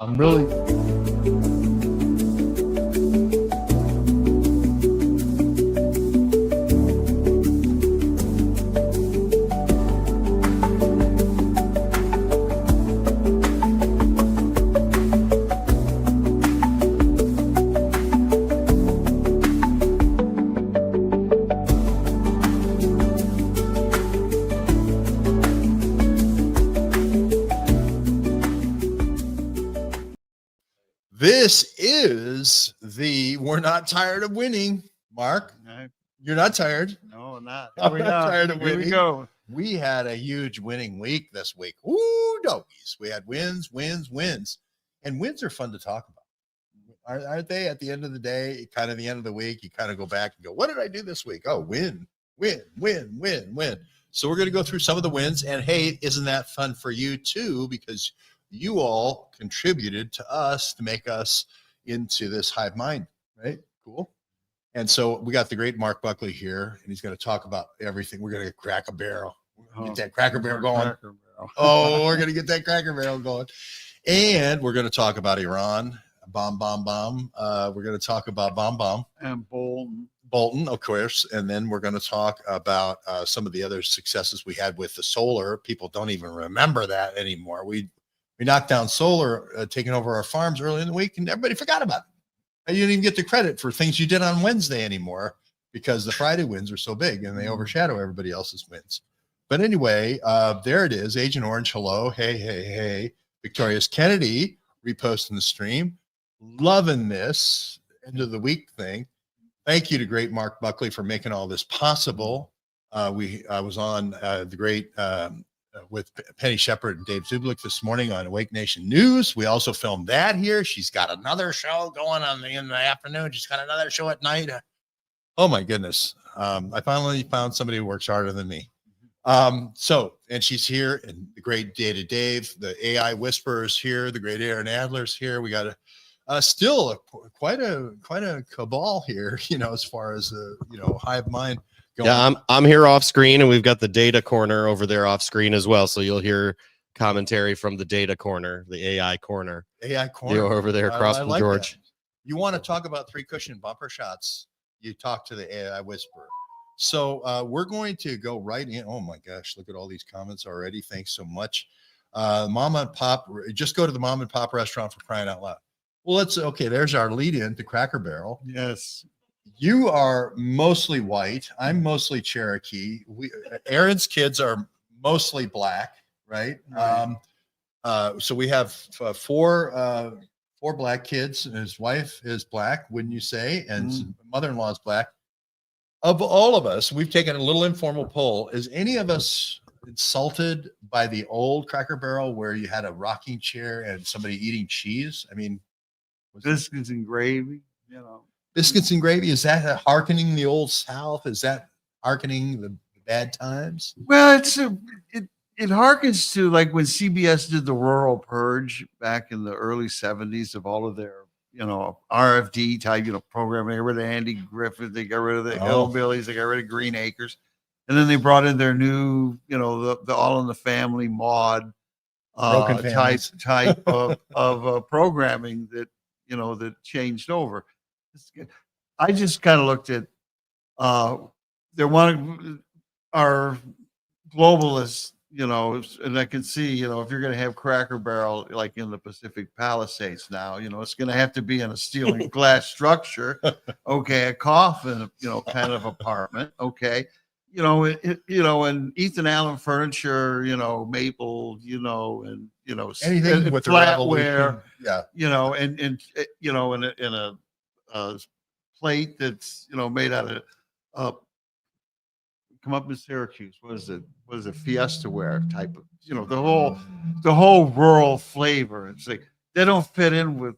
I'm really. This is the We're Not Tired of Winning. Mark, you're not tired. No, I'm not. I'm not tired of Here we winning. go. We had a huge winning week this week. Woo, doggies. We had wins. And wins are fun to talk about. Aren't they? At the end of the day, kind of the end of the week, you kind of go back and go, what did I do this week? Oh, win. So we're going to go through some of the wins. And hey, isn't that fun for you too? Because you all contributed to us to make us into this hive mind, right? Cool. And so we got the great Mark Buckley here, and he's going to talk about everything. We're going to crack a barrel. Get that Cracker Barrel going. We're going to get that Cracker Barrel going. And we're going to talk about Iran, bomb. We're going to talk about bomb. And Bolton, of course. And then we're going to talk about some of the other successes we had with the solar. People don't even remember that anymore. We knocked down solar, taking over our farms early in the week, and everybody forgot about it. You didn't even get the credit for things you did on Wednesday anymore because the Friday wins are so big and they overshadow everybody else's wins. But anyway, there it is. Agent Orange, hello. Hey. Victorious Kennedy reposting the stream. Loving this end of the week thing. Thank you to great Mark Buckley for making all this possible. I was on the great with Penny Shepard and Dave Zublik this morning on Awake Nation News. We also filmed that here. She's got another show going on in the afternoon. She's got another show at night. Oh my goodness. I finally found somebody who works harder than me. And she's here, and the great Data Dave, the AI Whisperers here, the great Aaron Adler's here. We got quite a cabal here, as far as the, hive mind. Yeah, I'm here off screen, and we've got the data corner over there off screen as well. So you'll hear commentary from the data corner, the AI corner. You're over there across from like George. That. You want to talk about 3 cushion bumper shots? You talk to the AI Whisperer. So we're going to go right in. Oh my gosh, look at all these comments already. Thanks so much. Mom and Pop, just go to the Mom and Pop restaurant for crying out loud. Well, there's our lead in to Cracker Barrel. Yes. You are mostly white. I'm mostly Cherokee. Aaron's kids are mostly black, right? So we have 4 black kids. His wife is black, wouldn't you say? And mother-in-law is black. Of all of us, we've taken a little informal poll. Is any of us insulted by the old Cracker Barrel where you had a rocking chair and somebody eating cheese? I mean, biscuits and gravy, Biscuits and gravy, is that hearkening the old South? Is that hearkening the bad times? Well, it harkens to like when CBS did the Rural Purge back in the early 70s of all of their, RFD type, programming. They got rid of Andy Griffith, they got rid of the Hillbillies, they got rid of Green Acres. And then they brought in their new, the All in the Family mod type of programming that, that changed over. I just kind of looked at our globalists, and I can see, if you're going to have Cracker Barrel like in the Pacific Palisades now, it's going to have to be in a steel and glass structure, a coffin, kind of apartment, and Ethan Allen furniture, maple, and anything with flatware, yeah, in a plate that's made out of come up in Syracuse. What is it? Fiesta ware type of the whole rural flavor. It's like they don't fit in with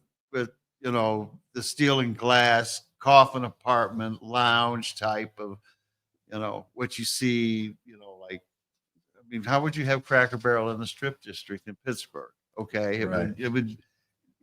the steel and glass coffin apartment lounge type of what you see. How would you have Cracker Barrel in the Strip District in Pittsburgh? It would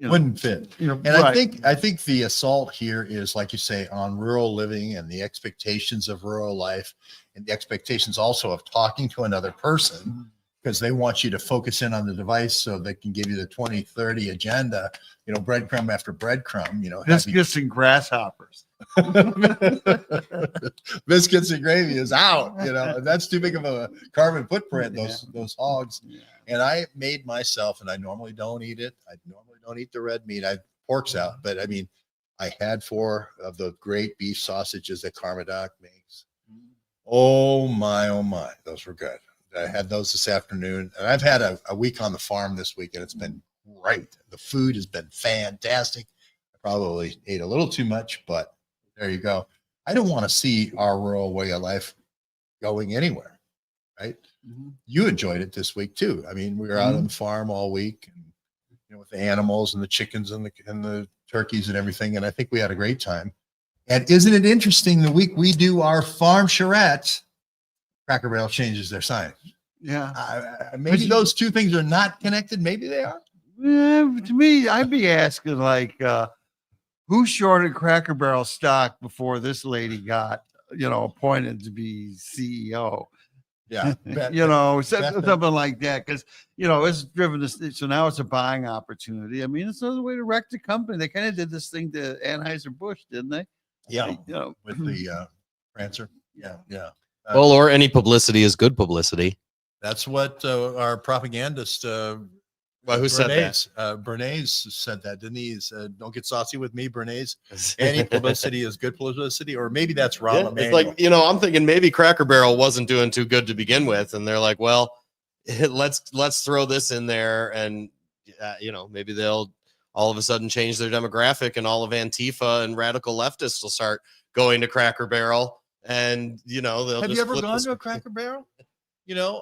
wouldn't fit. And I think the assault here is, like you say, on rural living and the expectations of rural life and the expectations also of talking to another person because they want you to focus in on the device so they can give you the 2030 agenda, breadcrumb after breadcrumb, Biscuits and grasshoppers. biscuits and gravy is out, and that's too big of a carbon footprint, those hogs. Yeah. And I made myself, and I normally don't eat it. I normally don't eat the red meat. Pork's out, but I mean, I had 4 of the great beef sausages that Carmadoc makes. Oh my, those were good. I had those this afternoon, and I've had a week on the farm this week, and it's been great. The food has been fantastic. I probably ate a little too much, but there you go. I don't want to see our rural way of life going anywhere, right? Mhm. You enjoyed it this week too. I mean, we were out on the farm all week, and, with the animals and the chickens and the turkeys and everything, and I think we had a great time. And isn't it interesting? The week we do our farm charrette, Cracker Barrel changes their sign. Yeah. Maybe those two things are not connected. Maybe they are. To me, I'd be asking like, who shorted Cracker Barrel stock before this lady got, appointed to be CEO? Yeah. Something like that. Because, it's driven this. So now it's a buying opportunity. I mean, it's another way to wreck the company. They kind of did this thing to Anheuser-Busch, didn't they? Yeah. With the Prancer. Yeah. Well, or any publicity is good publicity. That's what our propagandist, who said that? Bernays said that, didn't he? He said, "Don't get saucy with me, Bernays. Any publicity is good publicity." Or maybe that's Ron. It's like, I'm thinking maybe Cracker Barrel wasn't doing too good to begin with, and they're like, well, let's throw this in there, and maybe they'll all of a sudden change their demographic, and all of Antifa and radical leftists will start going to Cracker Barrel, and they'll. Have you ever gone to a Cracker Barrel?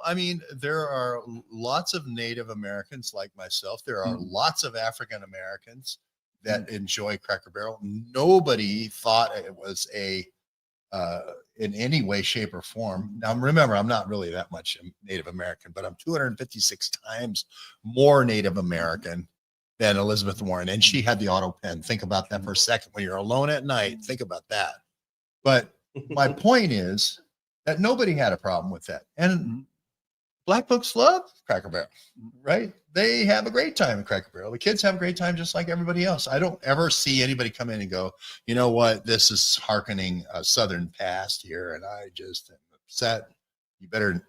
I mean, there are lots of Native Americans like myself. There are lots of African Americans that enjoy Cracker Barrel. Nobody thought it was in any way, shape, or form. Now, remember, I'm not really that much Native American, but I'm 256 times more Native American than Elizabeth Warren. And she had the auto pen. Think about that for a second. When you're alone at night, think about that. But my point is that nobody had a problem with that. And Black folks love Cracker Barrel, right? They have a great time at Cracker Barrel. The kids have a great time just like everybody else. I don't ever see anybody come in and go, you know what, this is hearkening a Southern past here, and I just am upset. You better,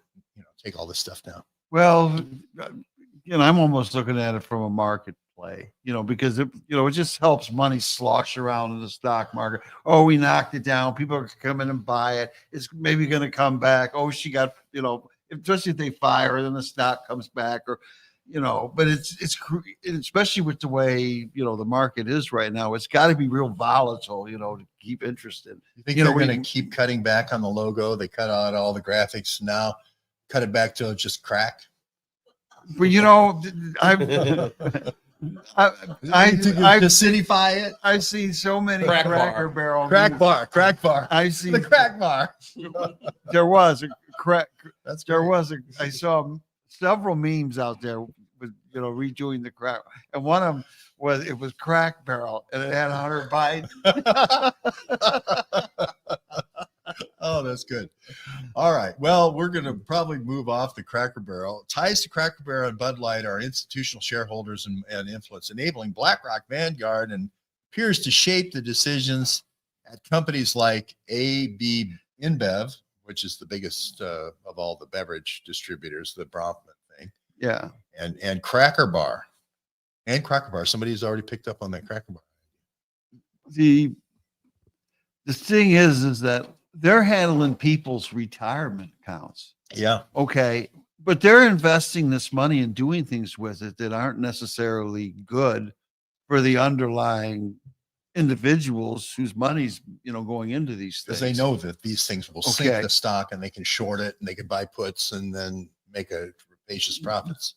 take all this stuff down. Well, I'm almost looking at it from a market play, because it just helps money slosh around in the stock market. Oh, we knocked it down. People are coming and buy it. It's maybe going to come back. Oh, she got, especially if they fire her, then the stock comes back, or, but it's especially with the way, the market is right now, it's got to be real volatile, to keep interested. You think they're going to keep cutting back on the logo? They cut out all the graphics. Now cut it back to just crack. But I cityfy it. I've seen so many Cracker Barrel. Crack bar. I've seen the crack bar. There was a crack. That's there great. was a. I saw several memes out there with redoing the crack, and one of them was Crack Barrel, and it had Hunter Biden. Oh, that's good. All right. Well, we're going to probably move off the Cracker Barrel. Ties to Cracker Barrel and Bud Light are institutional shareholders and influence, enabling BlackRock, Vanguard, and appears to shape the decisions at companies like AB InBev, which is the biggest of all the beverage distributors, the Bronfman thing. Yeah. And Cracker Bar. And Cracker Bar. Somebody's already picked up on that Cracker Bar. The thing is that they're handling people's retirement accounts. Yeah. Okay. But they're investing this money and doing things with it that aren't necessarily good for the underlying individuals whose money's, going into these things. Because they know that these things will sink the stock, and they can short it, and they can buy puts and then make a rapacious profits.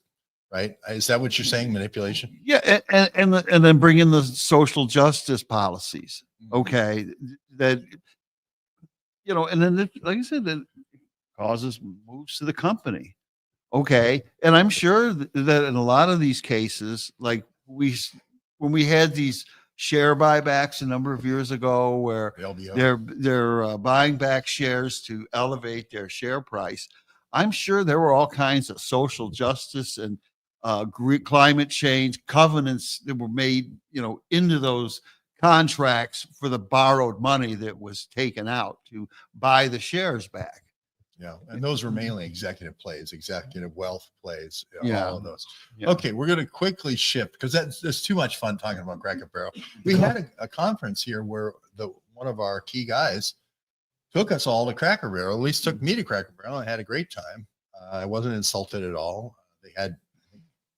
Right? Is that what you're saying? Manipulation? Yeah. And then bring in the social justice policies. Okay. That, and then, like I said, that causes moves to the company. Okay. And I'm sure that in a lot of these cases, like when we had these share buybacks a number of years ago, where they're buying back shares to elevate their share price. I'm sure there were all kinds of social justice and climate change covenants that were made, into those contracts for the borrowed money that was taken out to buy the shares back. Yeah, and those were mainly executive plays, executive wealth plays, Yeah. all of those. Yeah. Okay, we're going to quickly shift because that's too much fun talking about Cracker Barrel. We had a conference here where one of our key guys took us all to Cracker Barrel, at least took me to Cracker Barrel. I had a great time. I wasn't insulted at all. They had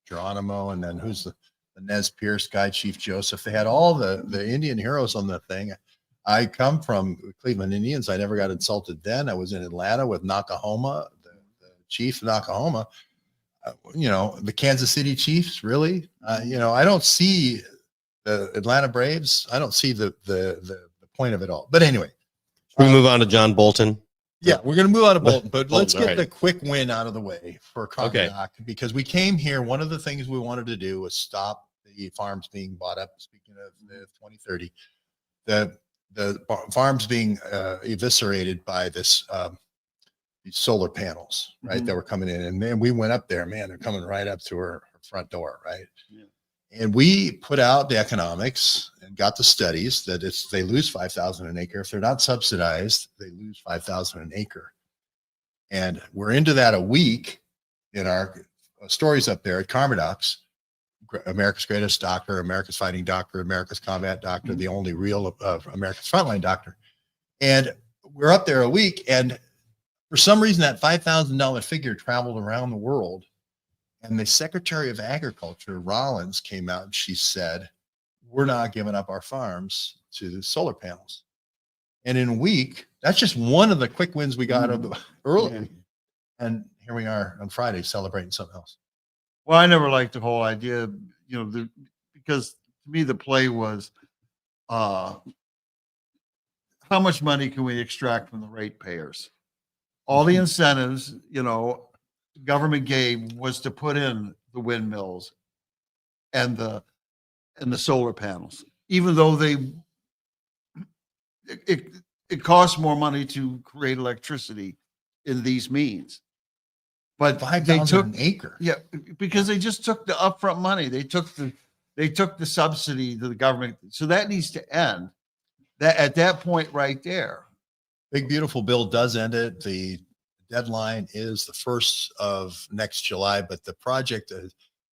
Geronimo, and then who's the Nez Perce guy, Chief Joseph. They had all the Indian heroes on the thing. I come from Cleveland Indians. I never got insulted then. I was in Atlanta with Nakahoma, the chief of Nakahoma. The Kansas City Chiefs, really. I don't see the Atlanta Braves. I don't see the point of it all. But anyway, we move on to John Bolton. Yeah, we're going to move on to Bolton, but let's Bolton, get right. the quick win out of the way for Carmadoc, because we came here. One of the things we wanted to do was stop the farms being bought up. Speaking of the 2030, the farms being eviscerated by these solar panels, right? That were coming in, and then we went up there. Man, they're coming right up to her front door, right? Yeah. And we put out the economics and got the studies that they lose 5,000 an acre. If they're not subsidized, they lose 5,000 an acre. And we're into that a week in our stories up there at Carmadoc's, America's Greatest Doctor, America's Fighting Doctor, America's Combat Doctor, the only real America's Frontline Doctor. And we're up there a week, and for some reason that $5,000 figure traveled around the world. And the Secretary of Agriculture, Rollins, came out and she said, we're not giving up our farms to the solar panels. And in a week, that's just one of the quick wins we got early. Yeah. And here we are on Friday celebrating something else. Well, I never liked the whole idea, because to me the play was, how much money can we extract from the ratepayers? All the incentives, government gave was to put in the windmills and the solar panels, even though it costs more money to create electricity in these means. But 5,000 an acre. Yeah, because they just took the upfront money. They took the subsidy to the government. So that needs to end. That at that point right there. Big Beautiful Bill does end it. The deadline is the 1st of next July, but the project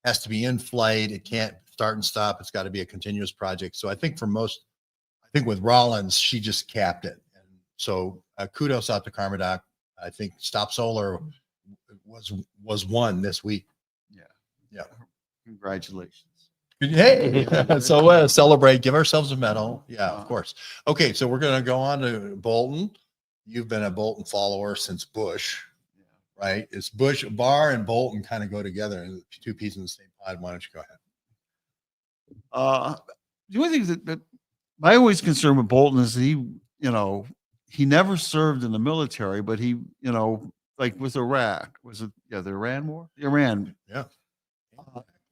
has to be in flight. It can't start and stop. It's got to be a continuous project. So I think with Rollins, she just capped it. And so kudos out to Carmadoc. I think Stop Solar was won this week. Yeah. Congratulations. Hey, so celebrate, give ourselves a medal. Yeah, of course. Okay, so we're going to go on to Bolton. You've been a Bolton follower since Bush, right? It's Bush, Barr, and Bolton kind of go together, and two peas in the same pod. Why don't you go ahead? The only thing that my always concern with Bolton is he never served in the military, but he, like with Iraq, was it the Iran war? Iran. Yeah.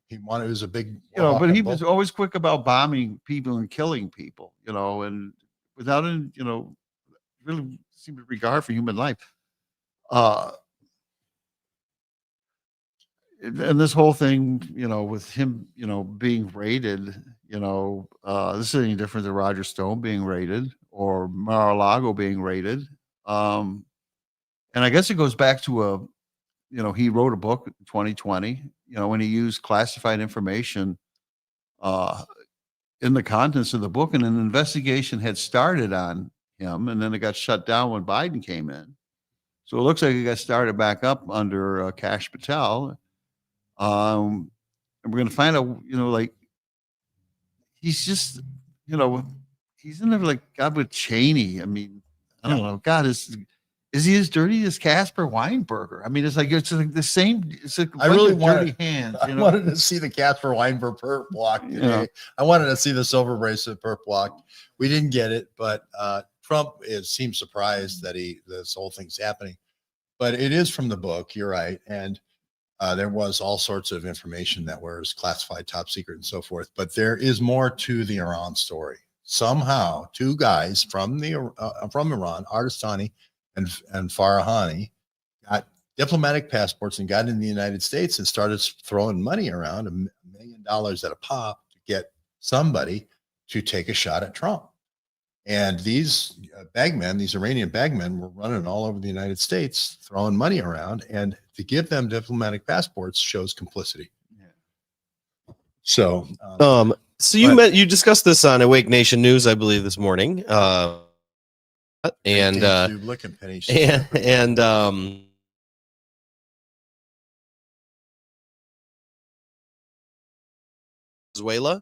He was a big, but he was always quick about bombing people and killing people, and without any, really seemed to regard for human life. And this whole thing, with him, being raided, this is any different than Roger Stone being raided or Mar-a-Lago being raided. And I guess it goes back to he wrote a book in 2020, when he used classified information in the contents of the book, and an investigation had started on him, and then it got shut down when Biden came in. So it looks like it got started back up under Kash Patel. And we're going to find out, he's just, he's in there like God with Cheney. I mean, I don't know. God, is he as dirty as Casper Weinberger? I mean, it's like the same. It's like I really dirty hands. I wanted to see the Casper Weinberg perp walk today. Yeah. I wanted to see the silver bracelet perp walk. We didn't get it, but Trump seems surprised that this whole thing's happening. But it is from the book. You're right, and there was all sorts of information that was classified, top secret, and so forth. But there is more to the Iran story. Somehow, two guys from Iran, Ardestani and Farahani, got diplomatic passports and got in the United States and started throwing money around, $1 million at a pop, to get somebody to take a shot at Trump. And these bagmen, these Iranian bagmen, were running all over the United States, throwing money around, and to give them diplomatic passports shows complicity. Yeah. So, so you discussed this on Awake Nation News, I believe, this morning. And look at Penny. and Venezuela,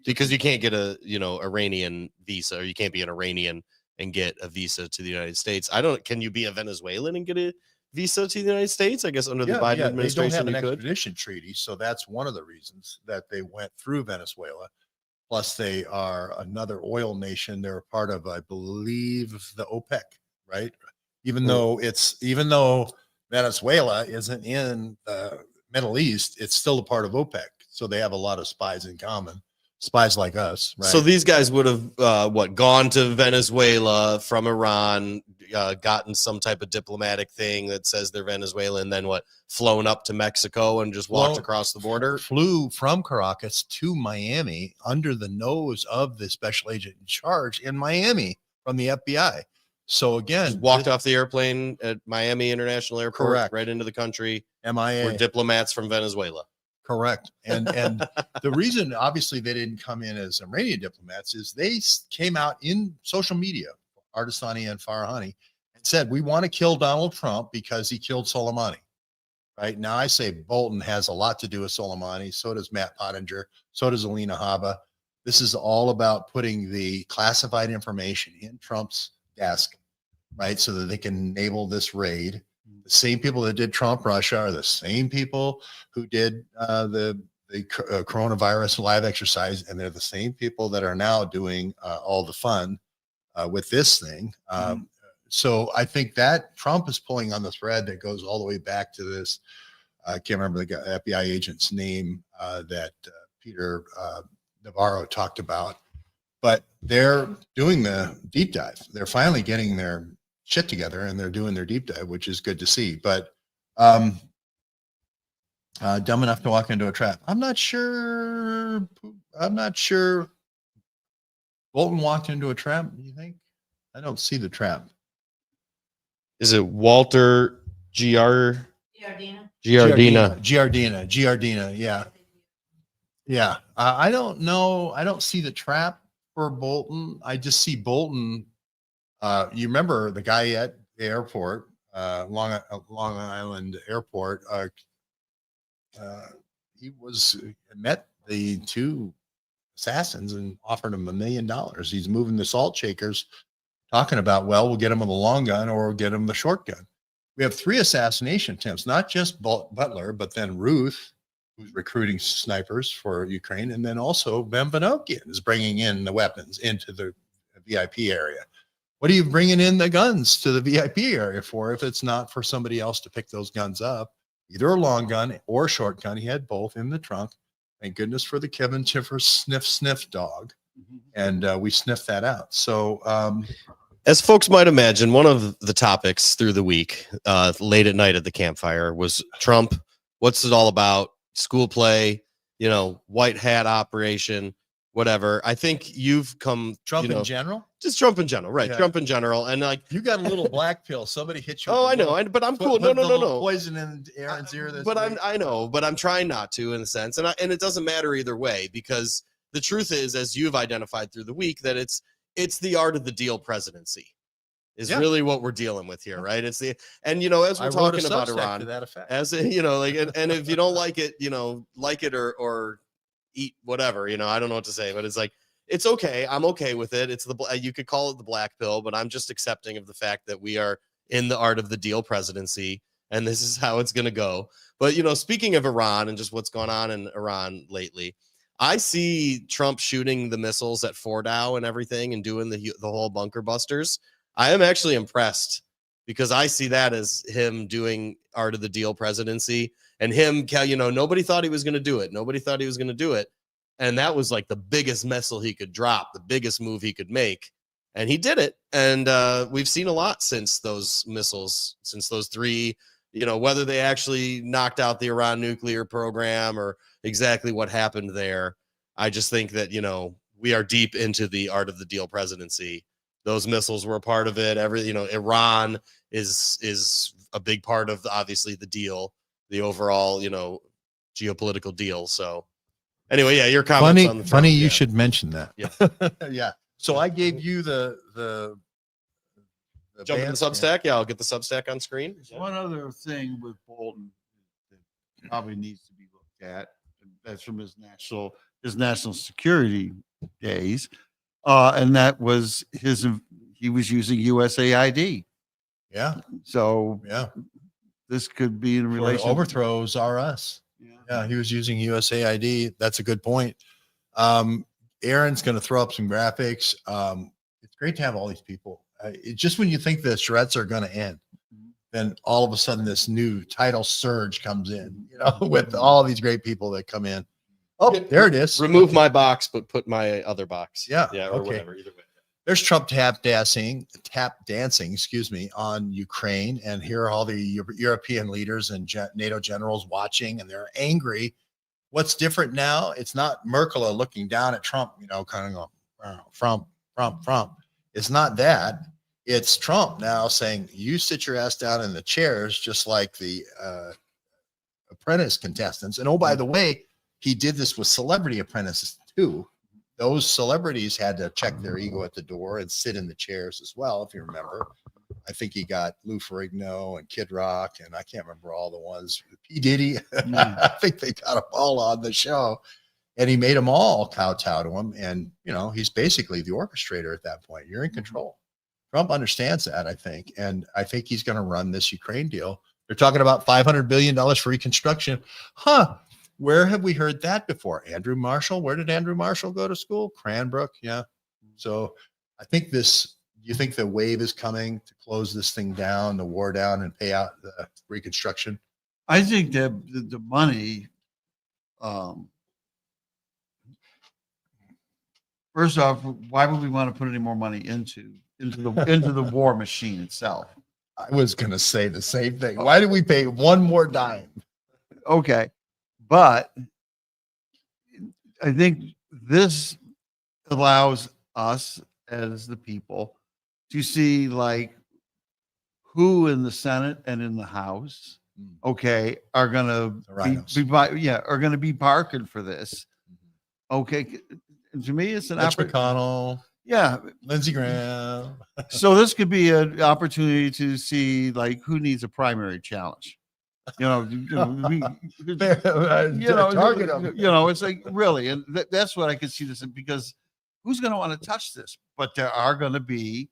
because you can't get a Iranian visa, or you can't be an Iranian and get a visa to the United States. Can you be a Venezuelan and get a visa to the United States? I guess under the Biden administration, they don't have an you could. extradition treaty, so that's one of the reasons that they went through Venezuela. Plus, they are another oil nation. They're a part of, I believe, the OPEC, right? Even though Venezuela isn't in the Middle East, it's still a part of OPEC. So they have a lot of spies in common, spies like us, right? So these guys would have gone to Venezuela from Iran, gotten some type of diplomatic thing that says they're Venezuelan, then flown up to Mexico and just walked across the border? Flew from Caracas to Miami under the nose of the special agent in charge in Miami from the FBI. So again, just walked off the airplane at Miami International Airport, correct, right into the country. MIA. Were diplomats from Venezuela. Correct. And the reason, obviously, they didn't come in as Iranian diplomats is they came out in social media, Ardestani and Farahani, and said, we want to kill Donald Trump because he killed Soleimani. Right now, I say Bolton has a lot to do with Soleimani. So does Matt Pottinger. So does Alina Habba. This is all about putting the classified information in Trump's desk, right? So that they can enable this raid. The same people that did Trump Russia are the same people who did the coronavirus live exercise, and they're the same people that are now doing all the fun with this thing. So I think that Trump is pulling on the thread that goes all the way back to this. I can't remember the FBI agent's name that Peter Navarro talked about, but they're doing the deep dive. They're finally getting their shit together and they're doing their deep dive, which is good to see. But dumb enough to walk into a trap. I'm not sure Bolton walked into a trap. You think? I don't see the trap. Is it Walter Giardina? Yeah. Yeah. I don't know. I don't see the trap for Bolton. I just see Bolton. You remember the guy at the airport, Long Island Airport. He met the two assassins and offered him $1 million. He's moving the salt shakers, talking about, well, we'll get him with a long gun or we'll get him the short gun. We have 3 assassination attempts, not just Butler, but then Ruth, who's recruiting snipers for Ukraine, and then also Ben Vinokian is bringing in the weapons into the VIP area. What are you bringing in the guns to the VIP area for if it's not for somebody else to pick those guns up? Either a long gun or a short gun. He had both in the trunk. Thank goodness for the Kevin Chiffer sniff dog. And we sniffed that out. So as folks might imagine, one of the topics through the week, late at night at the campfire, was Trump. What's it all about? School play, white hat operation, whatever. I think you've come Trump in general, just Trump in general, right? Yeah. Trump in general, and like you got a little black pill. Somebody hit you. Oh, I know, but I'm cool. No. Poison in Aaron's ear. But I know, but I'm trying not to, in a sense, and it doesn't matter either way, because the truth is, as you've identified through the week, that it's the art of the deal presidency is really what we're dealing with here, right? It's as we're talking about Iran, as and if you don't like it, like it or eat whatever, I don't know what to say, but it's like, it's okay. I'm okay with it. It's you could call it the black pill, but I'm just accepting of the fact that we are in the art of the deal presidency, and this is how it's going to go. But, speaking of Iran and just what's going on in Iran lately, I see Trump shooting the missiles at Fordow and everything and doing the whole bunker busters. I am actually impressed, because I see that as him doing art of the deal presidency, and him, nobody thought he was going to do it. Nobody thought he was going to do it. And that was like the biggest missile he could drop, the biggest move he could make. And he did it. And we've seen a lot since those missiles, since those 3 you know, whether they actually knocked out the Iran nuclear program or exactly what happened there. I just think that, you know, we are deep into the art of the deal presidency. Those missiles were a part of it. You know, Iran is a big part of obviously the deal, the overall, you know, geopolitical deal. So anyway, yeah, your comments on the Trump, Funny you yeah. should mention that. Yeah. Yeah. So I gave you the Jump in the Substack. Yeah, I'll get the Substack on screen. There's one other thing with Bolton that probably needs to be looked at. And that's from his national security days, and that was he was using USAID. Yeah. So Yeah. this could be in For relation overthrows are us. Yeah. He was using USAID. That's a good point. Aaron's going to throw up some graphics. It's great to have all these people. Just when you think the threats are going to end, then all of a sudden this new title surge comes in, you know, with all these great people that come in. Oh, there it is. Remove my box, but put my other box. Yeah. Yeah. Or Okay. whatever. Either way. There's Trump tap dancing, excuse me, on Ukraine. And here are all the European leaders and NATO generals watching, and they're angry. What's different now? It's not Merkel looking down at Trump, you know, kind of going, Trump. It's not that. It's Trump now saying, you sit your ass down in the chairs, just like the apprentice contestants. And oh, by the way, he did this with celebrity apprentices too. Those celebrities had to check their ego at the door and sit in the chairs as well, if you remember. I think he got Lou Ferrigno and Kid Rock, and I can't remember all the ones. P. Diddy, I think they got them all on the show. And he made them all kowtow to him. And, you know, he's basically the orchestrator at that point. You're in control. Trump understands that, I think. And I think he's going to run this Ukraine deal. They're talking about $500 billion for reconstruction. Huh. Where have we heard that before? Andrew Marshall. Where did Andrew Marshall go to school? Cranbrook. Yeah. So I think you think the wave is coming to close this thing down, the war down, and pay out the reconstruction? I think that the money, first off, why would we want to put any more money into the war machine itself? I was going to say the same thing. Why did we pay one more dime? Okay. But I think this allows us as the people to see like who in the Senate and in the House, okay, are going to be barking for this. Okay. To me, it's an Mitch McConnell. Yeah. Lindsey Graham. So this could be an opportunity to see like who needs a primary challenge. Target them. It's like really, and that's what I could see this in, because who's going to want to touch this? But there are going to be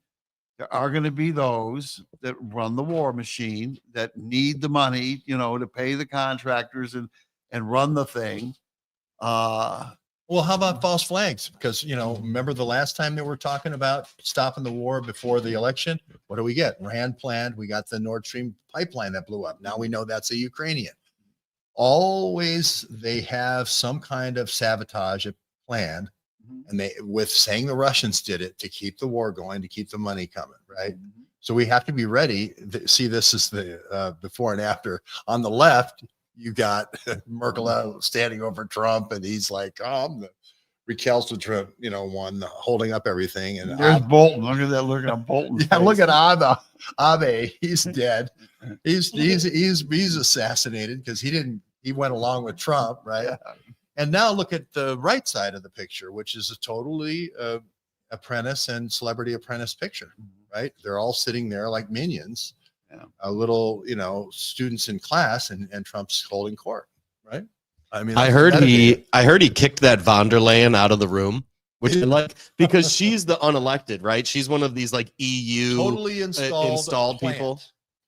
those that run the war machine that need the money, to pay the contractors and run the thing. Well, how about false flags? Because, remember the last time they were talking about stopping the war before the election? What do we get? Rand planned. We got the Nord Stream pipeline that blew up. Now we know that's a Ukrainian. Always they have some kind of sabotage planned, and with saying the Russians did it to keep the war going, to keep the money coming, right? Mm-hmm. So we have to be ready. See, this is the before and after. On the left, you got Merkel standing over Trump, and he's like, "Oh, I'm the recalcitrant, one holding up everything." And there's Bolton. Look at that. Look at Bolton. Yeah, look at Abe. He's dead. He's assassinated because he went along with Trump, right? Yeah. And now look at the right side of the picture, which is a totally apprentice and celebrity apprentice picture, right? They're all sitting there like minions. Yeah. A little, students in class, and Trump's holding court, right? I mean, I heard he kicked that von der Leyen out of the room, which I like, because she's the unelected, right? She's one of these like EU totally installed people.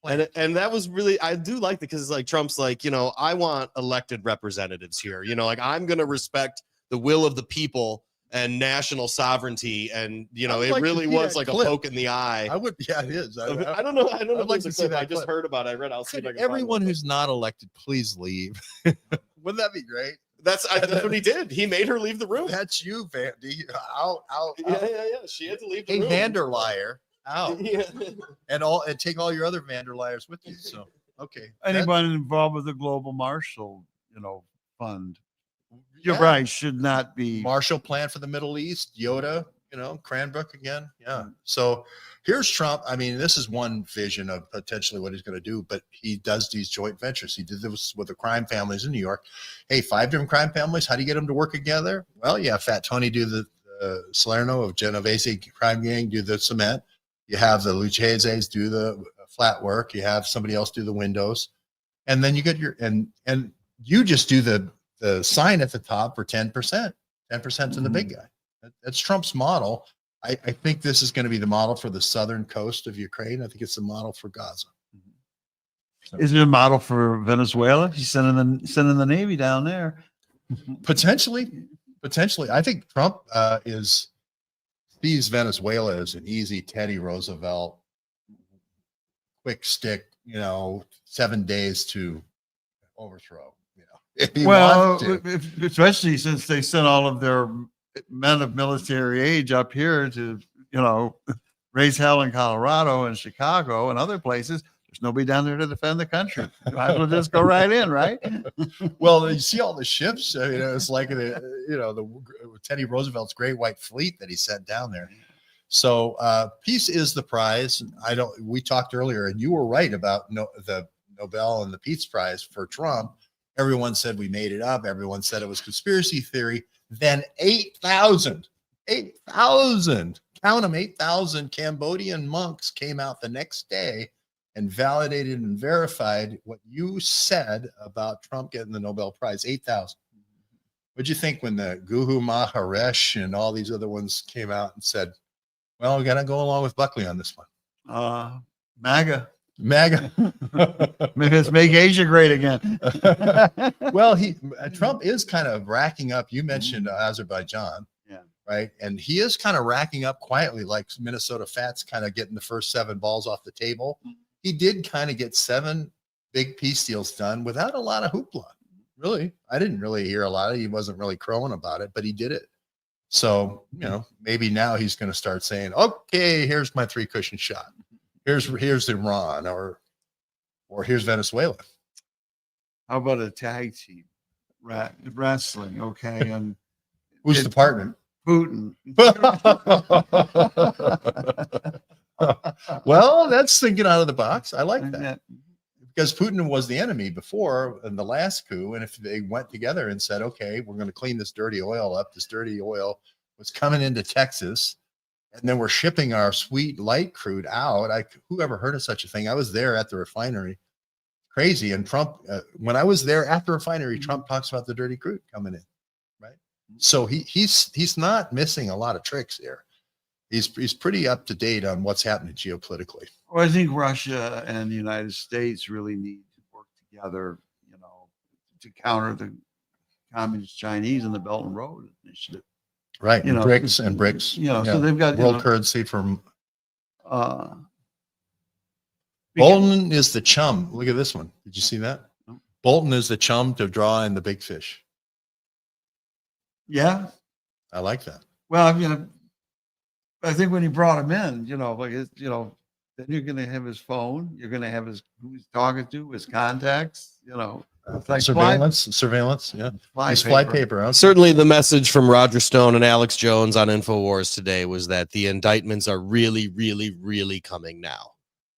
And that was really, I do like that, because it's like Trump's like, I want elected representatives here. Like, I'm going to respect the will of the people and national sovereignty, and it really was like clip. A poke in the eye. It is. I don't know. I'd like to see that. I just heard about it. I read. I'll see if I can everyone who's not elected, please leave. Wouldn't that be great? That's what he did. He made her leave the room. That's you, Vandy. Out. Yeah. She had to leave the room. Hey, Vanderlier, out. Yeah. And take all your other Vanderliers with you. So Okay. Anyone involved with the Global Marshall, Fund. You're Yeah. right. Should not be. Marshall Plan for the Middle East, Yoda, Cranbrook again. Yeah. So here's Trump. I mean, this is one vision of potentially what he's going to do, but he does these joint ventures. He did this with the crime families in New York. Hey, 5 different crime families. How do you get them to work together? Well, yeah, Fat Tony do the Salerno of Genovese crime gang do the cement. You have the Lucchese's do the flat work. You have somebody else do the windows, and then you get your and you just do the sign at the top for 10%. 10% to the big guy. That's Trump's model. I think this is going to be the model for the southern coast of Ukraine. I think it's the model for Gaza. So, is it a model for Venezuela? He's sending the Navy down there. potentially. I think Trump sees Venezuela as an easy Teddy Roosevelt, quick stick, 7 days to overthrow. If he wants to. Especially since they sent all of their men of military age up here to, raise hell in Colorado and Chicago and other places. There's nobody down there to defend the country. Might as well just go right in, right? Well, you see all the ships. I mean, it's like the Teddy Roosevelt's Great White Fleet that he sent down there. So peace is the prize. We talked earlier, and you were right about the Nobel and the Peace Prize for Trump. Everyone said we made it up. Everyone said it was conspiracy theory. Then 8,000, count them, 8,000 Cambodian monks came out the next day and validated and verified what you said about Trump getting the Nobel Prize. 8,000. What'd you think when the Guhu Maharaj and all these other ones came out and said, well, we got to go along with Buckley on this one? MAGA. Maybe it's make Asia great again. Well, Trump is kind of racking up. You mentioned Azerbaijan, right? And he is kind of racking up quietly, like Minnesota Fats, kind of getting the first 7 balls off the table. He did kind of get 7 big peace deals done without a lot of hoopla. Really, I didn't really hear a lot of. He wasn't really crowing about it, but he did it. So maybe now he's going to start saying, "Okay, here's my 3 cushion shot. Here's Iran, or here's Venezuela." How about a tag team wrestling? Okay, and who's the partner? Putin. Well, that's thinking out of the box. I like that, because Putin was the enemy before in the last coup, and if they went together and said, "Okay, we're going to clean this dirty oil up," this dirty oil was coming into Texas. And then we're shipping our sweet light crude out. Who ever heard of such a thing? I was there at the refinery. Crazy. And Trump, when I was there at the refinery, Trump talks about the dirty crude coming in, right? So he's not missing a lot of tricks here. He's pretty up to date on what's happening geopolitically. Well, I think Russia and the United States really need to work together, to counter the communist Chinese and the Belt and Road Initiative. Right, BRICS and BRICS. So they've got world currency from. Bolton Bolton is the chum. Look at this one. Did you see that? No. Bolton is the chum to draw in the big fish. Yeah, I like that. well, I think when he brought him in, then you're going to have his phone. You're going to have who he's talking to, his contacts. It's like surveillance. Yeah, fly paper. Huh? Certainly, the message from Roger Stone and Alex Jones on InfoWars today was that the indictments are really, really, really coming now.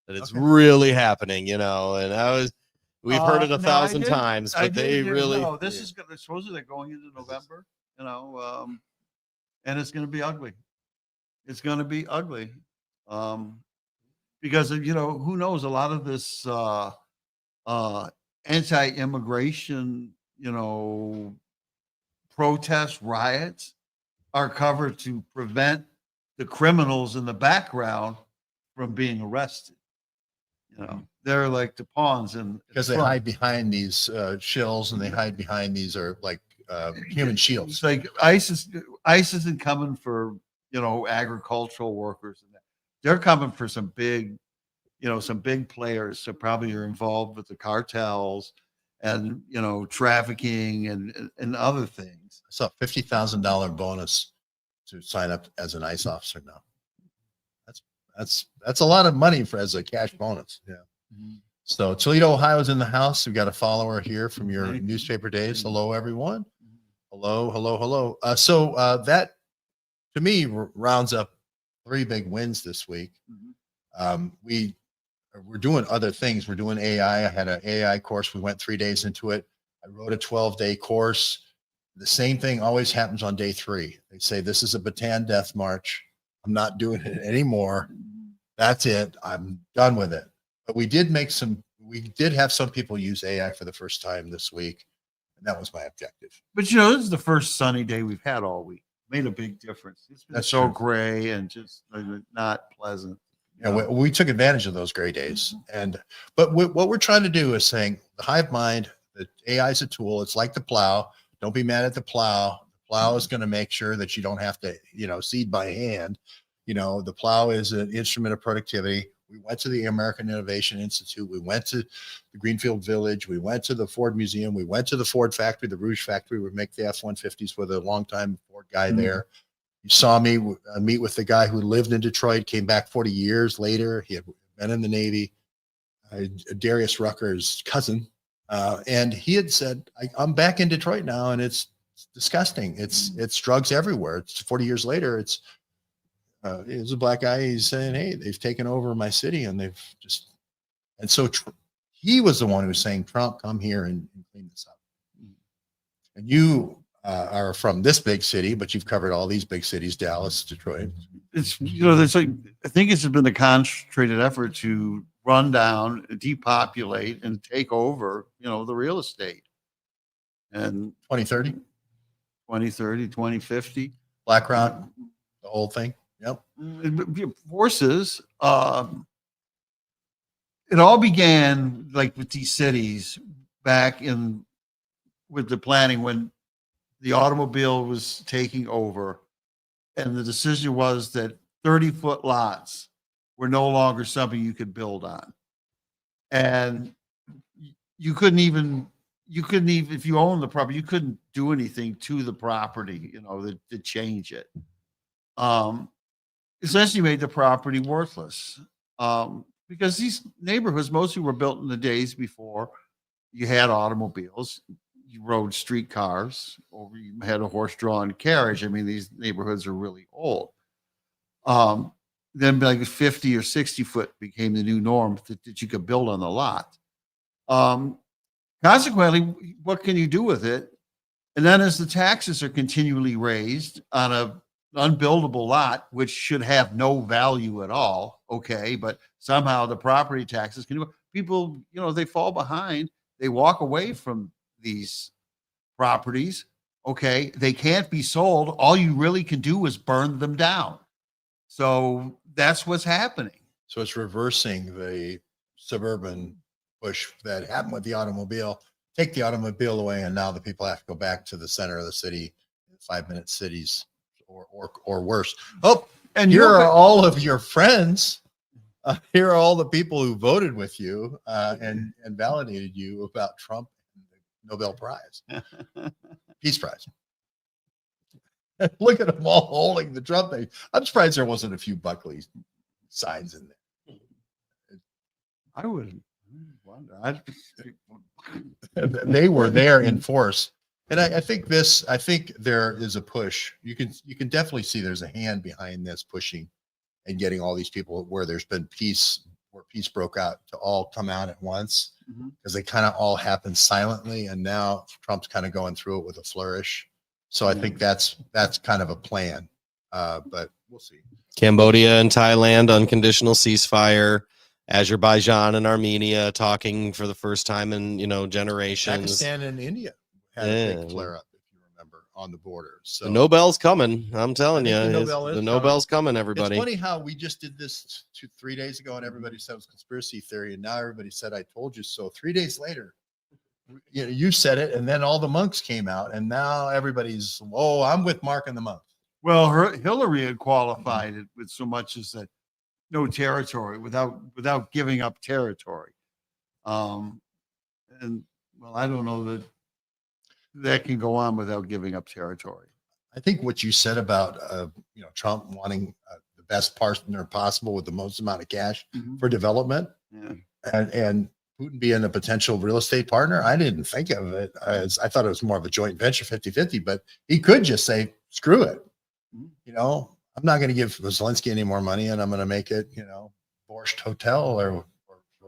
That it's really happening, and we've heard it 1,000 times, but they really. No, this is supposedly going into November, and it's going to be ugly. It's going to be ugly, because who knows, a lot of this anti-immigration, protests, riots are covered to prevent the criminals in the background from being arrested. They're like the pawns, and because they hide behind these shills, and they hide behind these are like human shields. It's like ISIS isn't coming for agricultural workers, and they're coming for some big players that probably are involved with the cartels and trafficking and other things. I saw a $50,000 bonus to sign up as an ICE officer now. That's a lot of money as a cash bonus. Yeah. So Toledo, Ohio's in the house. We've got a follower here from your Thank you. newspaper days. Thank you. Hello, everyone. Hello. So that to me rounds up 3 big wins this week. We're doing other things. We're doing AI. I had an AI course. We went 3 days into it. I wrote a 12-day course. The same thing always happens on day 3. They say, this is a Bataan death march. I'm not doing it anymore. That's it. I'm done with it. But we did have some people use AI for the first time this week. And that was my objective. But you know, this is the first sunny day we've had all week. Made a big difference. It's been That's so true. gray and just not pleasant. Yeah, we took advantage of those gray days. But what we're trying to do is saying the hive mind, the AI is a tool. It's like the plow. Don't be mad at the plow. The plow is going to make sure that you don't have to, seed by hand. The plow is an instrument of productivity. We went to the American Innovation Institute. We went to the Greenfield Village. We went to the Ford Museum. We went to the Ford factory, the Rouge factory. We make the F-150s with a longtime Ford guy there. You saw me meet with the guy who lived in Detroit, came back 40 years later. He had been in the Navy, Darius Rucker's cousin. And he had said, I'm back in Detroit now, and it's disgusting. It's drugs everywhere. It's 40 years later. It's a black guy. He's saying, hey, they've taken over my city, and so he was the one who was saying, Trump, come here and clean this up. And you are from this big city, but you've covered all these big cities, Dallas, Detroit. It's, there's I think it's been a concentrated effort to run down, depopulate, and take over, the real estate. And 2030, 2030, 2050. BlackRock, the whole thing. Yep. Forces. It all began like with these cities back with the planning when the automobile was taking over, and the decision was that 30-foot lots were no longer something you could build on. And you couldn't even, if you own the property, you couldn't do anything to the property, to change it. Essentially made the property worthless. Because these neighborhoods mostly were built in the days before you had automobiles. You rode streetcars, or you had a horse-drawn carriage. I mean, these neighborhoods are really old. Then like 50 or 60 foot became the new norm that you could build on the lot. Consequently, what can you do with it? And then as the taxes are continually raised on an unbuildable lot, which should have no value at all, okay, but somehow the property taxes people, they fall behind. They walk away from these properties. Okay, they can't be sold. All you really can do is burn them down. So that's what's happening. So it's reversing the suburban push that happened with the automobile. Take the automobile away, and now the people have to go back to the center of the city, 5-minute cities, or worse. Oh, and here are all of your friends. Here are all the people who voted with you and validated you about Trump and the Nobel Prize, Peace Prize. Look at them all holding the Trump thing. I'm surprised there wasn't a few Buckley signs in there. I would wonder. They were there in force. And I think there is a push. You can definitely see there's a hand behind this pushing and getting all these people where there's been peace broke out to all come out at once, because they kind of all happened silently. And now Trump's kind of going through it with a flourish. So I think that's kind of a plan, but we'll see. Cambodia and Thailand, unconditional ceasefire. Azerbaijan and Armenia talking for the first time in generations. Pakistan and India had a big flare up, if you remember, on the border. So the Nobel's coming. I'm telling you, the Nobel's coming. Everybody. It's funny how we just did this 3 days ago, and everybody said it was conspiracy theory, and now everybody said I told you so. 3 days later, you said it, and then all the monks came out, and now everybody's, I'm with Mark and the monks. Well, Hillary had qualified it with so much as that no territory without giving up territory. And well, I don't know that can go on without giving up territory. I think what you said about Trump wanting the best partner possible with the most amount of cash for development, and Putin being a potential real estate partner? I didn't think of it as, I thought it was more of a joint venture 50-50, but he could just say, screw it. You know, I'm not going to give Zelensky any more money and I'm going to make it, you know, Borscht Hotel or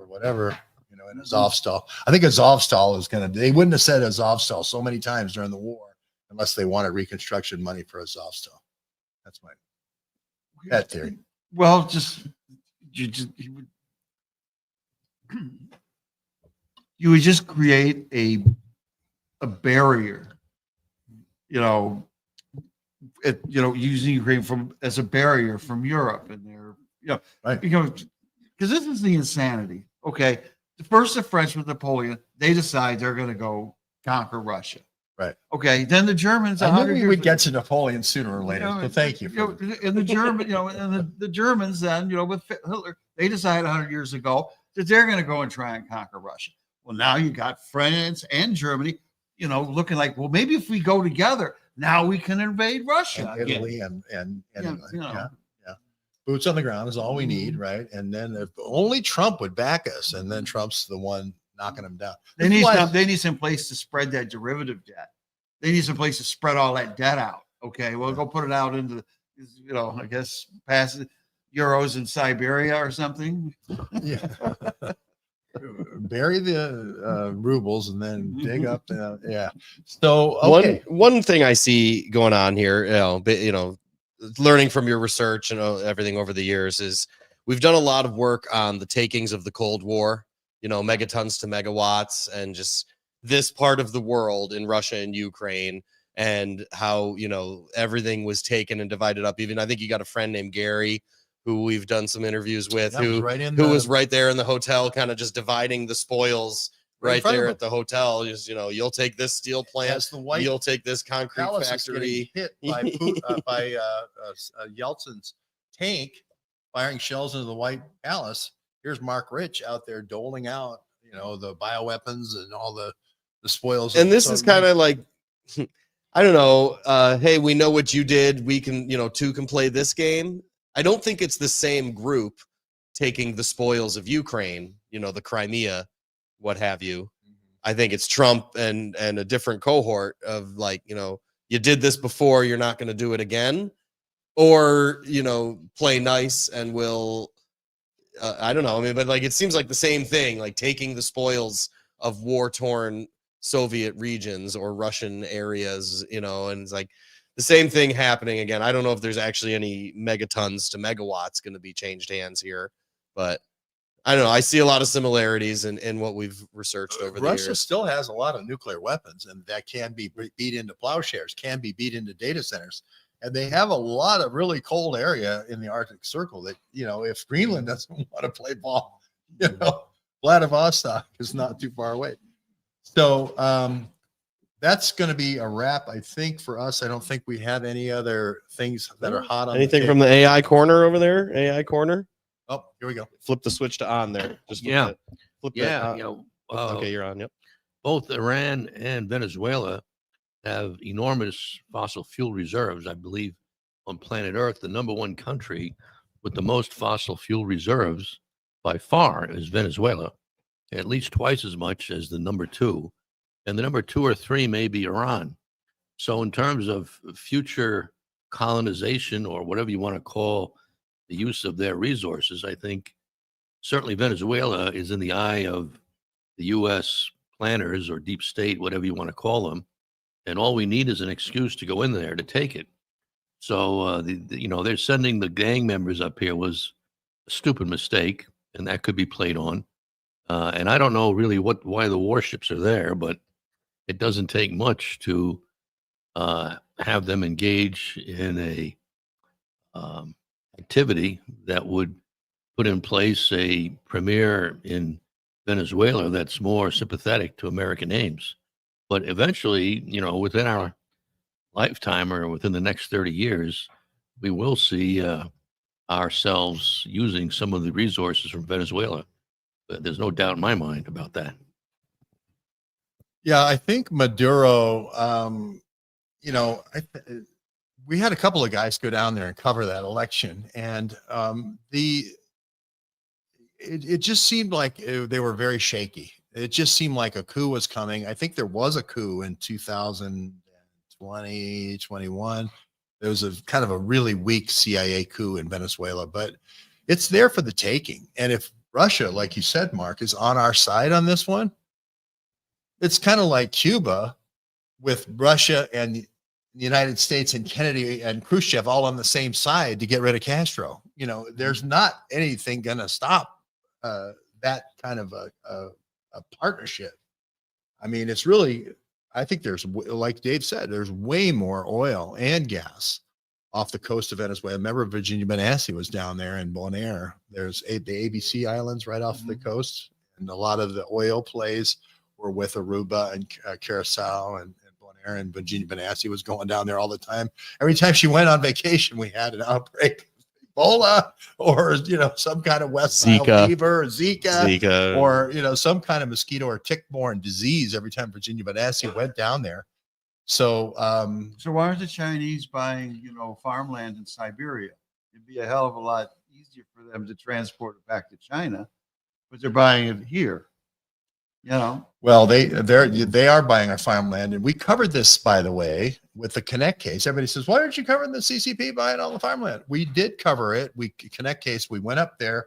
whatever, you know, in Azovstal. I think Azovstal is going to, they wouldn't have said Azovstal so many times during the war unless they wanted reconstruction money for Azovstal. That's my pet theory. Well, you would just create a barrier, you know, using Ukraine as a barrier from Europe and their, Right. because this is the insanity. Okay, first the French with Napoleon, they decide they're going to go conquer Russia. Right. Okay, then the Germans. I knew we would get to Napoleon sooner or later. So thank you. And the German, and the Germans then, with Hitler, they decided 100 years ago that they're going to go and try and conquer Russia. Well, now you got France and Germany, looking like, well, maybe if we go together, now we can invade Russia. And Italy and boots on the ground is all we need, right? And then if only Trump would back us, and then Trump's the one knocking them down. They need some place to spread that derivative debt. They need some place to spread all that debt out. Okay, well, go put it out into, I guess pass euros in Siberia or something. Yeah. Bury the rubles and then dig up. Yeah. So okay. One thing I see going on here, learning from your research and everything over the years, is we've done a lot of work on the takings of the Cold War. Megatons to megawatts, and just this part of the world in Russia and Ukraine, and how, everything was taken and divided up. Even I think you got a friend named Gary who we've done some interviews with, who was right there in the hotel, kind of just dividing the spoils right there at the hotel. Just, you'll take this steel plant, you'll take this concrete factory. Hit by by Yeltsin's tank firing shells into the White Palace. Here's Mark Rich out there doling out, the bioweapons and all the spoils. And this is kind of like, I don't know. Hey, we know what you did. We can, two can play this game. I don't think it's the same group taking the spoils of Ukraine, the Crimea, what have you. I think it's Trump and a different cohort of like, you did this before, you're not going to do it again, or, play nice and we'll, I don't know. I mean, but like, it seems like the same thing, like taking the spoils of war-torn Soviet regions or Russian areas, and it's like the same thing happening again. I don't know if there's actually any megatons to megawatts going to be changed hands here, but I don't know. I see a lot of similarities in what we've researched over the years. Russia still has a lot of nuclear weapons, and that can be beat into plowshares, can be beat into data centers. And they have a lot of really cold area in the Arctic Circle that, if Greenland doesn't want to play ball, Vladivostok is not too far away. So that's going to be a wrap, I think, for us. I don't think we have any other things that are hot on anything from the AI corner over there. AI corner. Oh, here we go. Flip the switch to on there. Just flip that. Okay, you're on. Yep. Both Iran and Venezuela have enormous fossil fuel reserves. I believe on planet Earth, the number one country with the most fossil fuel reserves by far is Venezuela, at least twice as much as the number two. And the number 2 or 3 may be Iran. So in terms of future colonization, or whatever you want to call the use of their resources, I think certainly Venezuela is in the eye of the U.S. planners or deep state, whatever you want to call them. And all we need is an excuse to go in there to take it. So, they're sending the gang members up here was a stupid mistake, and that could be played on. And I don't know really why the warships are there, but it doesn't take much to have them engage in a activity that would put in place a premier in Venezuela that's more sympathetic to American aims. But eventually, within our lifetime or within the next 30 years, we will see ourselves using some of the resources from Venezuela. But there's no doubt in my mind about that. Yeah, I think Maduro, we had a couple of guys go down there and cover that election. And it just seemed like they were very shaky. It just seemed like a coup was coming. I think there was a coup in 2020, 21. There was a kind of a really weak CIA coup in Venezuela, but it's there for the taking. And if Russia, like you said, Mark, is on our side on this one, it's kind of like Cuba with Russia and the United States and Kennedy and Khrushchev all on the same side to get rid of Castro. You know, there's not anything going to stop that kind of a partnership. I mean, it's really, I think there's, like Dave said, there's way more oil and gas off the coast of Venezuela. Remember, Virginia Benassi was down there in Bonaire. There's the ABC Islands right off the coast, and a lot of the oil plays were with Aruba and Curacao and Bonaire, and Virginia Benassi was going down there all the time. Every time she went on vacation, we had an outbreak. Ebola, or some kind of West Nile Zika. fever, or Zika. or some kind of mosquito or tick-borne disease every time Virginia Benassi went down there. So, So why aren't the Chinese buying, farmland in Siberia? It'd be a hell of a lot easier for them to transport it back to China, but they're buying it here. well, they are buying our farmland, and we covered this, by the way, with the Connect case. Everybody says, "Why aren't you covering the CCP buying all the farmland?" We did cover it. We Connect case. We went up there.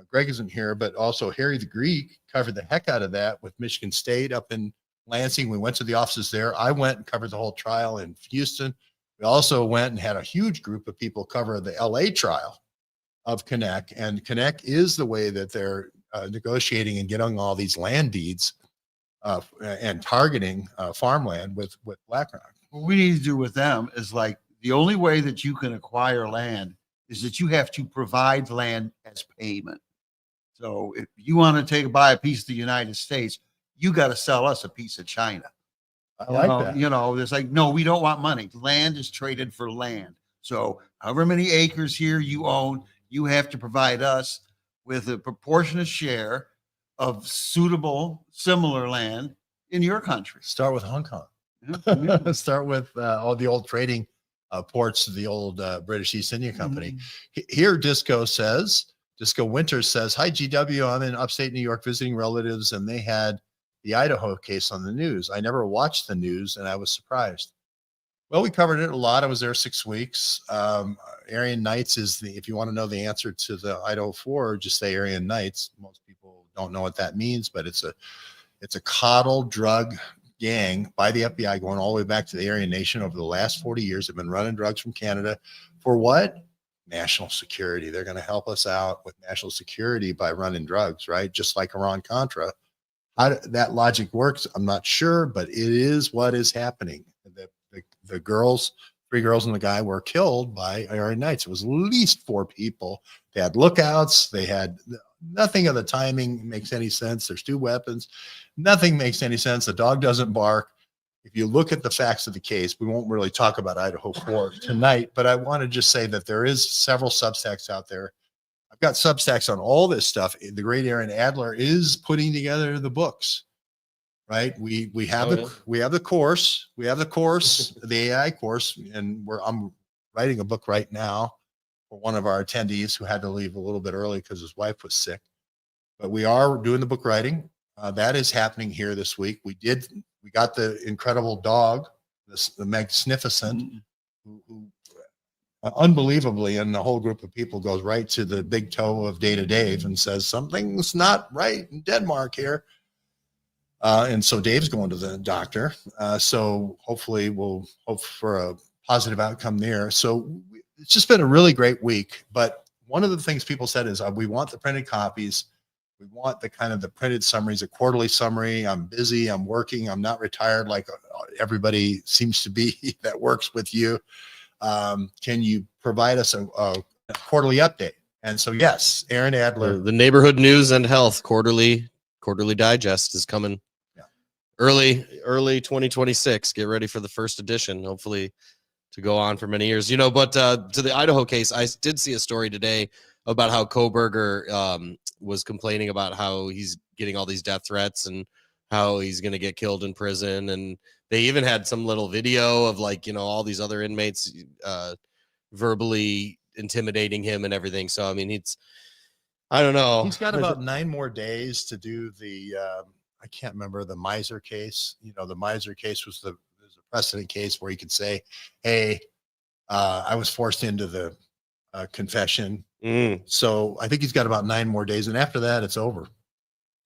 Greg isn't here, but also Harry the Greek covered the heck out of that with Michigan State up in Lansing. We went to the offices there. I went and covered the whole trial in Houston. We also went and had a huge group of people cover the LA trial of Connect, and Connect is the way that they're negotiating and getting all these land deeds and targeting farmland with BlackRock. What we need to do with them is like the only way that you can acquire land is that you have to provide land as payment. So if you want to buy a piece of the United States, you got to sell us a piece of China. I like that. There's like, no, we don't want money. Land is traded for land. So however many acres here you own, you have to provide us with a proportionate share of suitable, similar land in your country. Start with Hong Kong. Yeah. Start with all the old trading ports of the old British East India Company. Here, Disco Winters says, "Hi, GW. I'm in upstate New York visiting relatives, and they had the Idaho case on the news. I never watched the news, and I was surprised." Well, we covered it a lot. I was there 6 weeks. Aryan Nights is if you want to know the answer to the Idaho 4, just say Aryan Nights. Most people don't know what that means, but it's a coddle drug gang by the FBI going all the way back to the Aryan Nation over the last 40 years. They've been running drugs from Canada for what? National security. They're going to help us out with national security by running drugs, right? Just like Iran-Contra. How that logic works, I'm not sure, but it is what is happening. The girls, 3 girls and the guy were killed by Aryan Nights. It was at least 4 people. They had lookouts. They had nothing of the timing makes any sense. There's 2 weapons. Nothing makes any sense. The dog doesn't bark. If you look at the facts of the case, we won't really talk about Idaho 4 tonight, but I want to just say that there is several Substacks out there. I've got Substacks on all this stuff. The great Aaron Adler is putting together the books. Right. We have the course, the AI course, and I'm writing a book right now for one of our attendees who had to leave a little bit early because his wife was sick. But we are doing the book writing. That is happening here this week. We got the incredible dog, the Magnificent, who unbelievably, and the whole group of people goes right to the big toe of Data Dave and says, something's not right in Denmark here. And so Dave's going to the doctor. So hopefully we'll hope for a positive outcome there. So it's just been a really great week. But one of the things people said is we want the printed copies. We want the kind of the printed summaries, a quarterly summary. I'm busy. I'm working. I'm not retired like everybody seems to be that works with you. Can you provide us a quarterly update? And so, yes, Aaron Adler. The Neighborhood News and Health quarterly digest is coming. Early 2026. Get ready for the first edition, hopefully to go on for many years. But to the Idaho case, I did see a story today about how Koberger was complaining about how he's getting all these death threats and how he's going to get killed in prison. And they even had some little video of all these other inmates verbally intimidating him and everything. So, I mean, I don't know. He's got about 9 more days to do the, I can't remember the miser case. You know, the miser case was a precedent case where he could say, hey, I was forced into the confession. Mm. So I think he's got about 9 more days. And after that, it's over.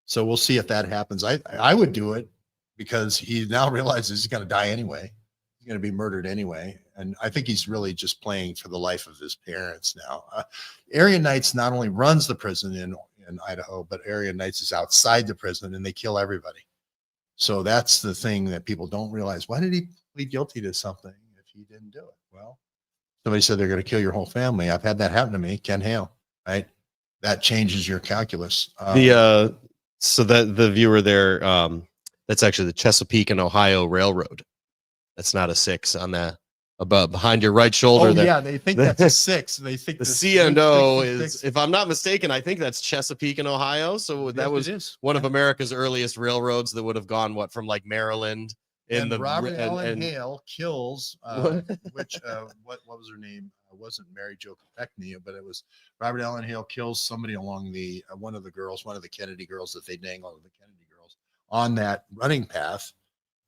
So we'll see if that happens. I would do it because he now realizes he's going to die anyway. He's going to be murdered anyway. And I think he's really just playing for the life of his parents now. Area Knights not only runs the prison in Idaho, but Area Knights is outside the prison and they kill everybody. So that's the thing that people don't realize. Why did he plead guilty to something if he didn't do it? Well, somebody said they're going to kill your whole family. I've had that happen to me, Ken Hale, right? That changes your calculus. So that the viewer there, that's actually the Chesapeake and Ohio Railroad. That's not a 6 on that above behind your right shoulder. Oh there. yeah, they think that's a 6. They think The this- C&O six- is, six- if I'm not mistaken, I think that's Chesapeake and Ohio. So that Yes, was it is. one of America's earliest railroads that would have gone from like Maryland in And the Robert Allen and- Hale kills what was her name? It wasn't Mary Jo Kopechne, but it was Robert Allen Hale kills somebody along the one of the Kennedy girls that they dangled the Kennedy girls on that running path.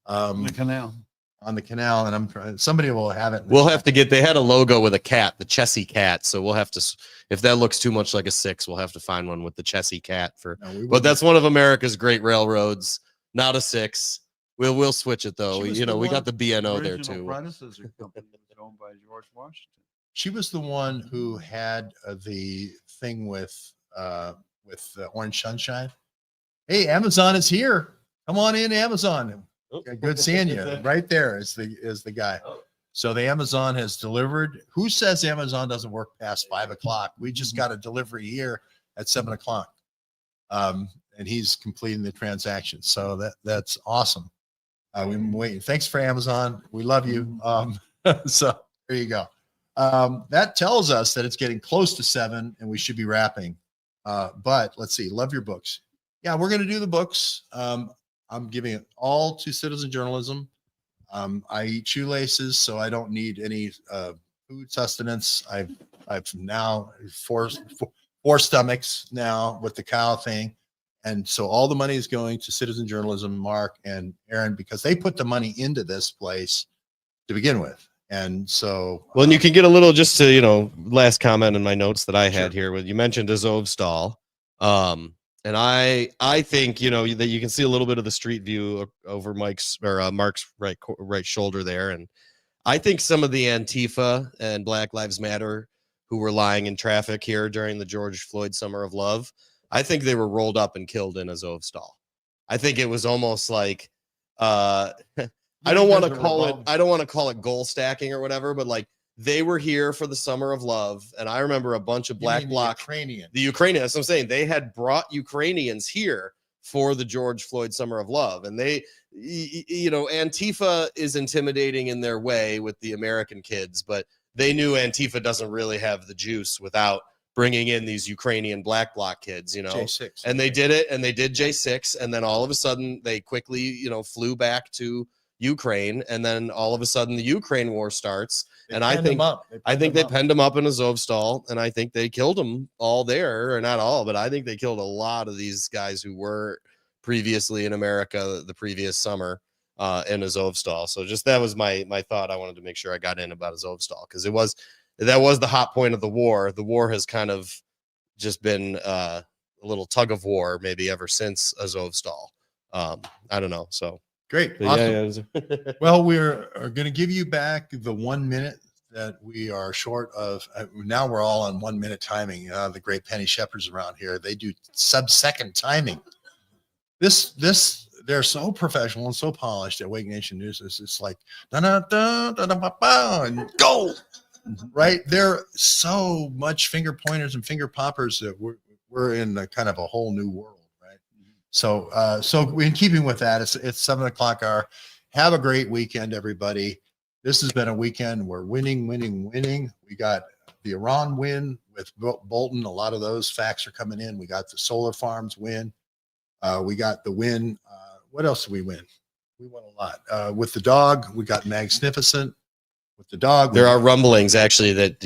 The canal. On the canal, and I'm trying. Somebody will have it. We'll have to get. They had a logo with a cat, the Chessie cat. So we'll have to. If that looks too much like a 6, we'll have to find one with the Chessie cat for. No, But that's one of America's great railroads. Not a 6. We'll switch it though. She was You know, the we got one- the BNO there Original too. predecessor company was owned by George Washington. She was the one who had the thing with Orange Sunshine. Hey, Amazon is here. Come on in, Amazon. Good seeing you. Right there is the guy. So the Amazon has delivered. Who says Amazon doesn't work past 5 o'clock? We just got a delivery here at 7 o'clock. And he's completing the transaction. So that's awesome. We've been waiting. Thanks for Amazon. We love you. So there you go. That tells us that it's getting close to 7 and we should be wrapping. But let's see. Love your books. Yeah, we're going to do the books. I'm giving it all to citizen journalism. I eat shoelaces, so I don't need any food sustenance. I've now four stomachs now with the cow thing. And so all the money is going to citizen journalism, Mark and Aaron, because they put the money into this place to begin with. And so, Well, and you can get a little just to, last comment in my notes that I had Sure. here with you mentioned Azovstal. And I think, that you can see a little bit of the street view over Mark's right shoulder there. And I think some of the Antifa and Black Lives Matter who were lying in traffic here during the George Floyd Summer of Love, I think they were rolled up and killed in Azovstal. I think it was almost like, I don't want to call it goal stacking or whatever, but like they were here for the Summer of Love. And I remember a bunch of Black Bloc, Ukrainian. the Ukrainians, that's what I'm saying. They had brought Ukrainians here for the George Floyd Summer of Love. And they, Antifa is intimidating in their way with the American kids, but they knew Antifa doesn't really have the juice without bringing in these Ukrainian Black Bloc kids, J6. and they did it, and they did J6. And then all of a sudden they quickly, flew back to Ukraine. And then all of a sudden the Ukraine war starts. I think they penned them up in Azovstal, and I think they killed them all there, or not all, but I think they killed a lot of these guys who were previously in America the previous summer in Azovstal. So just that was my thought. I wanted to make sure I got in about Azovstal because that was the hot point of the war. The war has kind of just been a little tug of war maybe ever since Azovstal. I don't know. So Great. but Awesome. yeah. Well, we're going to give you back the 1 minute that we are short of. Now we're all on 1 minute timing. The great Penny Shepherds around here, they do sub-second timing. They're so professional and so polished at Wake Nation News. It's like, and go, right? They're so much finger pointers and finger poppers that we're in a kind of a whole new world. So in keeping with that, it's 7 o'clock hour. Have a great weekend, everybody. This has been a weekend. We're winning. We got the Iran win with Bolton. A lot of those facts are coming in. We got the solar farms win. We got the win. What else did we win? We won a lot. With the dog, we got magnificent. With the dog, There are rumblings actually that,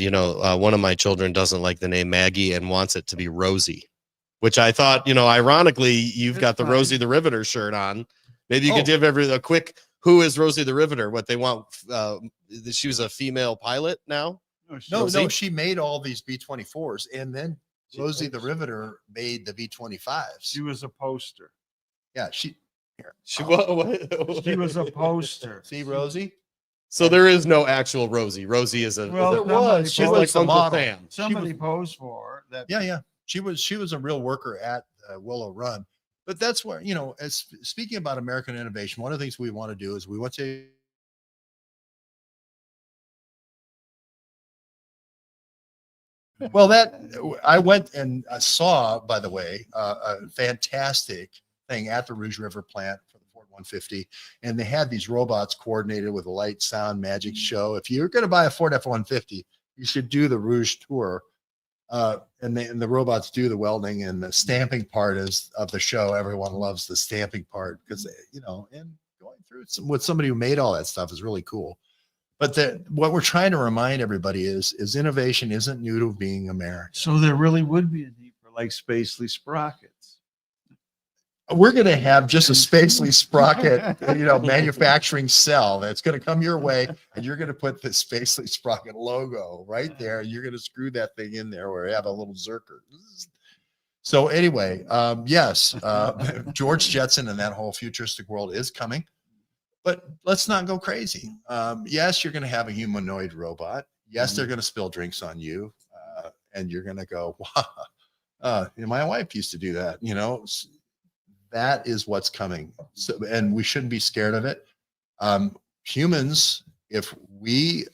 one of my children doesn't like the name Maggie and wants it to be Rosie. which I thought, ironically, you've It's got the fine. Rosie the Riveter shirt on. Maybe you Oh. could give a quick, who is Rosie the Riveter? What they want. She was a female pilot now. No, Rosie? she made all these B-24s, and then She- Rosie the Riveter made the B-25s. She was a poster. Yeah, she. Here. She, what? She was a poster. See Rosie? So there is no actual Rosie. Rosie is a. Well, there somebody was. She's posed like the Uncle model. Sam. Somebody posed for her that. Yeah. She was a real worker at Willow Run. But that's where, as speaking about American innovation, one of the things we want to do is we want to. Well, I went and saw, by the way, a fantastic thing at the Rouge River plant for the Ford 150, and they had these robots coordinated with a light, sound, magic show. If you're going to buy a Ford F-150, you should do the Rouge tour, and the robots do the welding and the stamping part of the show. Everyone loves the stamping part because and going through with somebody who made all that stuff is really cool. But what we're trying to remind everybody is innovation isn't new to being American. So there really would be a need for like Spacely sprockets. We're going to have just a Spacely sprocket, manufacturing cell that's going to come your way, and you're going to put the Spacely sprocket logo right there. You're going to screw that thing in there, or have a little zerker. So anyway, yes, George Jetson and that whole futuristic world is coming. But let's not go crazy. Yes, you're going to have a humanoid robot. Yes, they're going to spill drinks on you, and you're going to go, wow. My wife used to do that. That is what's coming. So, and we shouldn't be scared of it. Humans, if we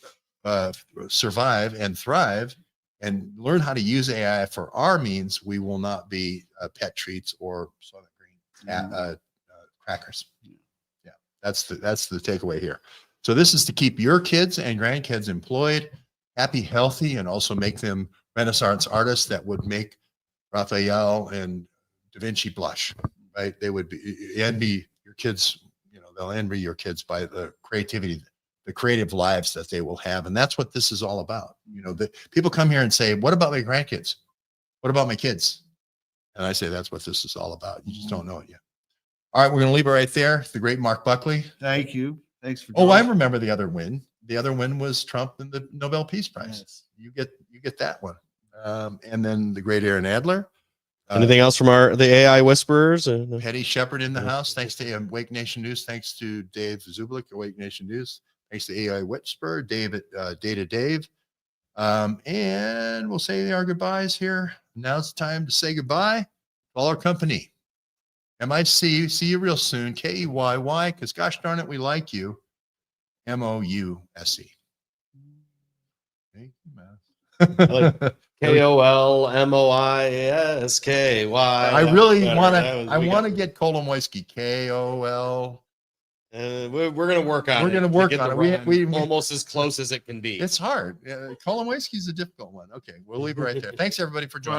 survive and thrive and learn how to use AI for our means, we will not be pet treats or Soylent Green crackers. That's the takeaway here. So this is to keep your kids and grandkids employed, happy, healthy, and also make them Renaissance artists that would make Raphael and Da Vinci blush, right? They would envy your kids, they'll envy your kids by the creativity, the creative lives that they will have. And that's what this is all about. The people come here and say, what about my grandkids? What about my kids? And I say, that's what this is all about. You just don't know it yet. All right, we're going to leave it right there. The great Mark Buckley. Thank you. Thanks for. Oh, I joining. remember the other win. The other win was Trump and the Nobel Peace Prize. Yes. You get that one. And then the great Aaron Adler. Anything else from the AI whisperers? Petty Shepherd in the house. Thanks to Wake Nation News. Thanks to Dave Zublik at Wake Nation News. Thanks to AI Whisperer, David, Data Dave. And we'll say our goodbyes here. Now it's time to say goodbye to all our company. MIC, see you real soon. KEYY, because gosh darn it, we like you. MOUSE. Okay. KOLMOISKY. I really want to get Kolomoisky. KOL. We're going to work on it. We're going to work get on the it. rhyme We almost as close as it can be. it's hard. Kolomoisky is a difficult one. Okay, we'll leave it right there. Thanks everybody for joining.